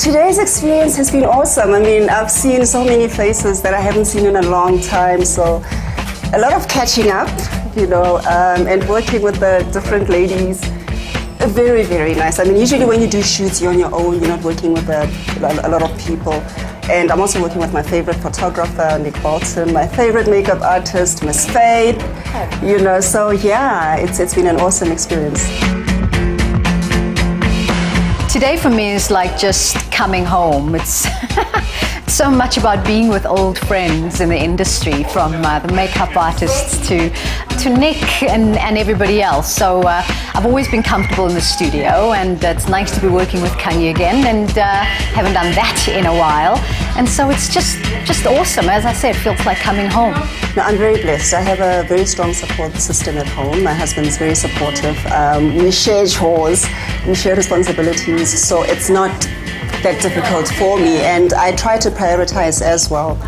Today's experience has been awesome. I mean, I've seen so many faces that I haven't seen in a long time, so a lot of catching up, you know, and working with the different ladies. Very, very nice. I mean, usually when you do shoots, you're on your own, you're not working with a lot of people. And I'm also working with my favorite photographer, Nick Bolton, my favorite makeup artist, Miss Faith, you know, so yeah, it's been an awesome experience. Today for me is like just coming home. It's so much about being with old friends in the industry, from the makeup artists to Nick and everybody else. So I've always been comfortable in the studio, and it's nice to be working with Connie again, and haven't done that in a while. And so it's just awesome. As I said, it feels like coming home. No, I'm very blessed. I have a very strong support system at home. My husband's very supportive. We share chores, we share responsibilities, so it's not that difficult for me, and I try to prioritize as well.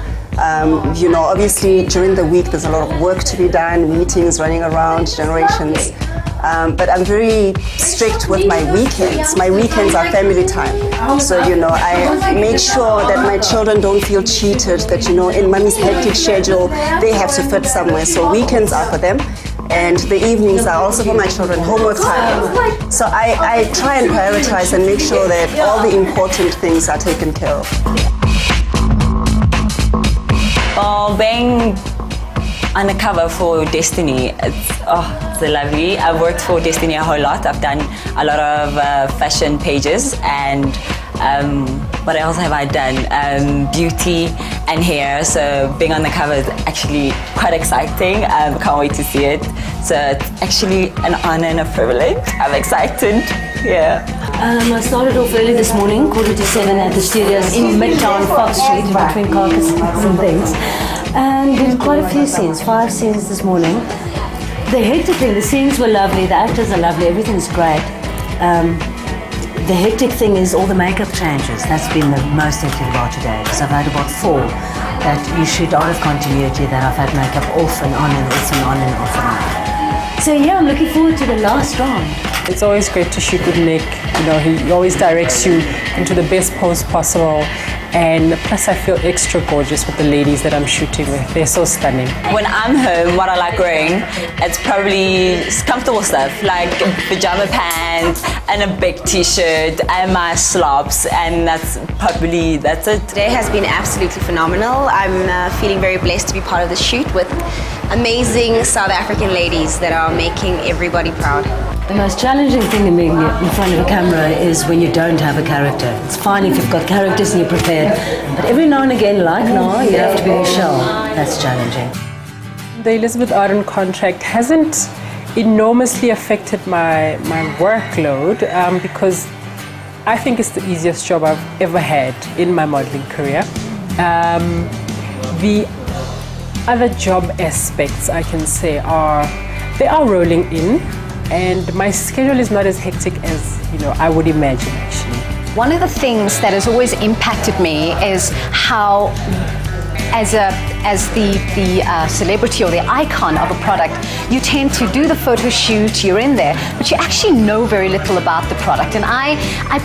You know, obviously during the week there's a lot of work to be done, meetings running around, generations, but I'm very strict with my weekends. My weekends are family time, so you know, I make sure that my children don't feel cheated, that you know, in mommy's hectic schedule they have to fit somewhere, so weekends are for them. And the evenings are also for my children, homework time. So I try and prioritize and make sure that all the important things are taken care of. Well, being on the cover for Destiny, it's lovely. I've worked for Destiny a whole lot. I've done a lot of fashion pages, and what else have I done? Beauty and hair. So being on the cover is actually quite exciting. Can't wait to see it. So it's actually an honor and a privilege. I'm excited. Yeah. I started off early this morning, 7:15 at the studios in Midtown, Fox Street, between carcasses and things. And did quite a few scenes, 5 scenes this morning. The hectic thing, the scenes were lovely, the actors are lovely, everything's great. The hectic thing is all the makeup changes. That's been the most hectic about today, because I've had about 4 that you shoot out of continuity, that I've had makeup off and on and off and on and off and on. So yeah, I'm looking forward to the last round. It's always great to shoot with Nick. You know, he always directs you into the best pose possible. And plus I feel extra gorgeous with the ladies that I'm shooting with. They're so stunning. When I'm home, what I like wearing, it's probably comfortable stuff like pajama pants and a big t-shirt and my slops, and that's it. Today has been absolutely phenomenal. I'm feeling very blessed to be part of the shoot with amazing South African ladies that are making everybody proud. The most challenging thing in being in front of a camera is when you don't have a character. It's fine if you've got characters and you're prepared, but every now and again, like now, you have to be Michele. That's challenging. The Elizabeth Arden contract hasn't enormously affected my workload because I think it's the easiest job I've ever had in my modeling career. The other job aspects, I can say, they are rolling in. And my schedule is not as hectic as, you know, I would imagine, actually. One of the things that has always impacted me is how, as the celebrity or the icon of a product, you tend to do the photo shoot, you're in there, but you actually know very little about the product. And I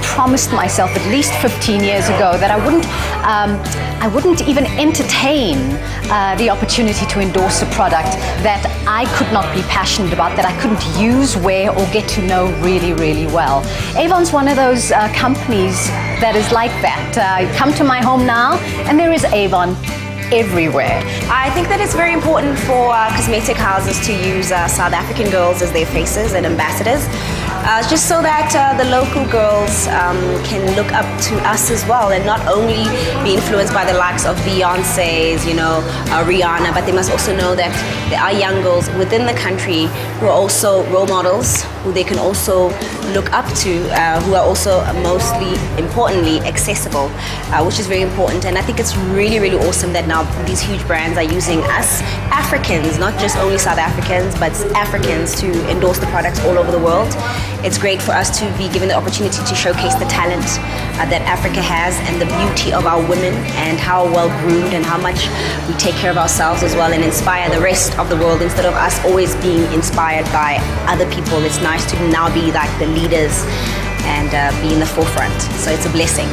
promised myself at least 15 years ago that I wouldn't even entertain the opportunity to endorse a product that I could not be passionate about, that I couldn't use, wear, or get to know really, really well. Avon's one of those companies that is like that. You come to my home now, and there is Avon everywhere. I think that it's very important for cosmetic houses to use South African girls as their faces and ambassadors, just so that the local girls can look up to us as well, and not only be influenced by the likes of Beyonce's, you know, Rihanna, but they must also know that there are young girls within the country who are also role models, who they can also look up to, who are also mostly importantly accessible, which is very important. And I think it's really, really awesome that now these huge brands are using us Africans, not just only South Africans, but Africans, to endorse the products all over the world. It's great for us to be given the opportunity to showcase the talent that Africa has, and the beauty of our women, and how well groomed and how much we take care of ourselves as well, and inspire the rest of the world instead of us always being inspired by other people. It's nice to now be like the leaders and be in the forefront. So it's a blessing.